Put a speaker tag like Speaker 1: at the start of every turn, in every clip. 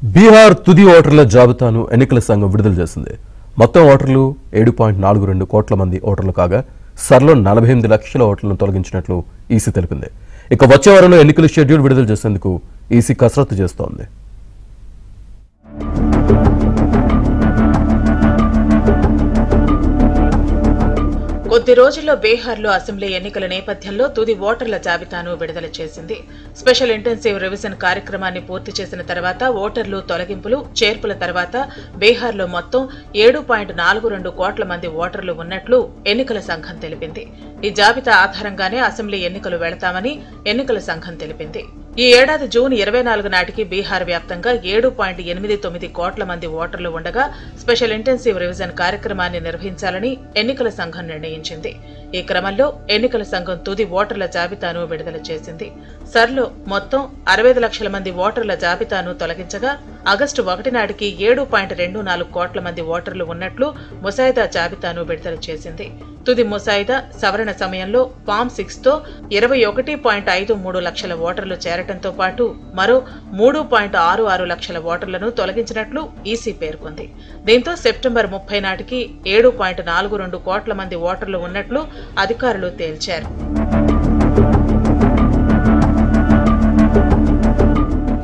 Speaker 1: బీహార్ తుది ఓటర్ల జాబితాను ఎన్నికల సంఘం విడుదల చేసింది. మొత్తం ఓటర్లు 7.42 కోట్ల మంది ఓటర్లు కాగా సర్లో 48 లక్షల ఓట్లను తొలగించినట్లు ఈసీ తెలిపింది. ఇక వచ్చే వారంలో ఎన్నికల షెడ్యూల్ విడుదల చేసేందుకు ఈసీ కసరత్తు చేస్తోంది.
Speaker 2: కొద్ది రోజుల్లో బీహార్లో అసెంబ్లీ ఎన్నికల నేపథ్యంలో తుది ఓటర్ల జాబితాను విడుదల చేసింది. స్పెషల్ ఇంటెన్సివ్ రివిజన్ కార్యక్రమాన్ని పూర్తి చేసిన తర్వాత ఓటర్లు తొలగింపులు, చేర్పుల తర్వాత బీహార్లో మొత్తం 7.42 కోట్ల మంది ఓటర్లు ఉన్నట్లు ఎన్నికల సంఘం తెలిపింది. ఈ జాబితా ఆధారంగానే అసెంబ్లీ ఎన్నికలు వెళతామని ఎన్నికల సంఘం తెలిపింది. ఈ ఏడాది జూన్ 24 నాటికి బీహార్ వ్యాప్తంగా 7.89 కోట్ల మంది ఓటర్లు ఉండగా స్పెషల్ ఇంటెన్సివ్ రివిజన్ కార్యక్రమాన్ని నిర్వహించాలని ఎన్నికల సంఘం నిర్ణయించింది. ఈ క్రమంలో ఎన్నికల సంఘం తుది ఓటర్ల జాబితాను విడుదల చేసింది. సర్లో మొత్తం 65 లక్షల మంది ఓటర్ల జాబితాను తొలగించగా ఆగస్టు 1 నాటికి 7.24 కోట్ల మంది ఓటర్లు ఉన్నట్లు ముసాయిదా జాబితాను విడుదల చేసింది. తుది ముసాయిదా సవరణ సమయంలో ఫామ్ 6 తో 21.53 లక్షల ఓటర్లు చేరటంతో పాటు మరో 3.66 లక్షల ఓటర్లను తొలగించినట్లు ఈసీ పేర్కొంది. దీంతో సెప్టెంబర్ 30 నాటికి 7.42 కోట్ల మంది ఓటర్లు ఉన్నట్లు అధికారులు తేల్చారు.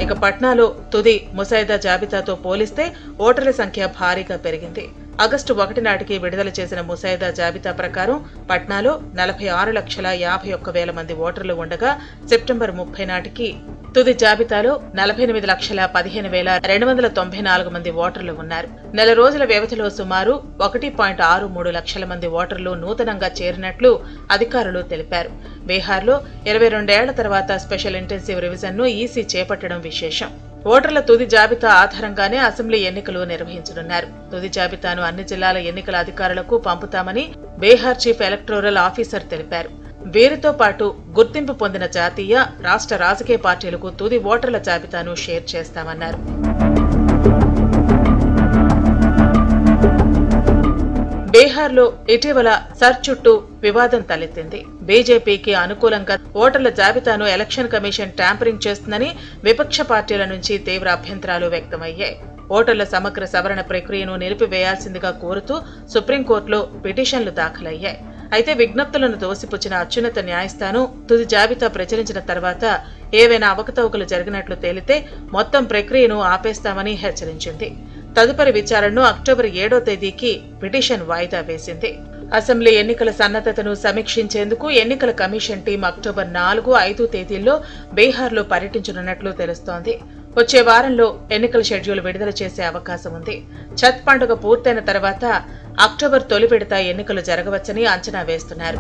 Speaker 2: ఇక పట్నాలో తుది ముసాయిదా జాబితాతో పోలిస్తే ఓటర్ల సంఖ్య భారీగా పెరిగింది. ఆగస్టు 1 నాటికి విడుదల చేసిన ముసాయిదా జాబితా ప్రకారం పట్నాలో 46,51,000 మంది ఓటర్లు ఉండగా సెప్టెంబర్ 30 నాటికి తుది జాబితాలో 48,15,294 మంది ఓటర్లు ఉన్నారు. నెల రోజుల వ్యవధిలో సుమారు 1.63 లక్షల మంది ఓటర్లు నూతనంగా చేరినట్లు అధికారులు తెలిపారు. బీహార్లో 22 ఏళ్ల తర్వాత స్పెషల్ ఇంటెన్సివ్ రివిజన్ ను ఈసీ చేపట్టడం విశేషం. ఓటర్ల తుది జాబితా ఆధారంగానే అసెంబ్లీ ఎన్నికలు నిర్వహించనున్నారు. తుది జాబితాను అన్ని జిల్లాల ఎన్నికల అధికారులకు పంపుతామని బీహార్ చీఫ్ ఎలక్టోరల్ ఆఫీసర్ తెలిపారు. వీరితో పాటు గుర్తింపు పొందిన జాతీయ, రాష్ట్ర రాజకీయ పార్టీలకు తుది ఓటర్ల జాబితాను షేర్ చేస్తామన్నారు. బీహార్లో ఇటీవల సర్ చుట్టూ వివాదం తలెత్తింది. బీజేపీకి అనుకూలంగా ఓటర్ల జాబితాను ఎలక్షన్ కమిషన్ ట్యాంపరింగ్ చేస్తుందని విపక్ష పార్టీల నుంచి తీవ్ర అభ్యంతరాలు వ్యక్తమయ్యాయి. ఓటర్ల సమగ్ర సవరణ ప్రక్రియను నిలిపివేయాల్సిందిగా కోరుతూ సుప్రీంకోర్టులో పిటిషన్లు దాఖలయ్యాయి. అయితే విజ్ఞప్తులను తోసిపుచ్చిన అత్యున్నత న్యాయస్థానం తుది జాబితా ప్రచురించిన తర్వాత ఏవైనా అవకతవకలు జరిగినట్లు తేలితే మొత్తం ప్రక్రియను ఆపేస్తామని హెచ్చరించింది. తదుపరి విచారణను అక్టోబర్ 7వ తేదీకి పిటిషన్ వాయిదా వేసింది. అసెంబ్లీ ఎన్నికల సన్నద్ధతను సమీక్షించేందుకు ఎన్నికల కమిషన్ టీం అక్టోబర్ 4, 5 తేదీల్లో బీహార్లో పర్యటించనున్నట్లు తెలుస్తోంది. వచ్చే వారంలో ఎన్నికల షెడ్యూల్ విడుదల చేసే అవకాశం ఉంది. ఛత్ పండుగ పూర్తయిన తర్వాత అక్టోబర్ తొలి విడత ఎన్నికలు జరగవచ్చని అంచనా వేస్తున్నారు.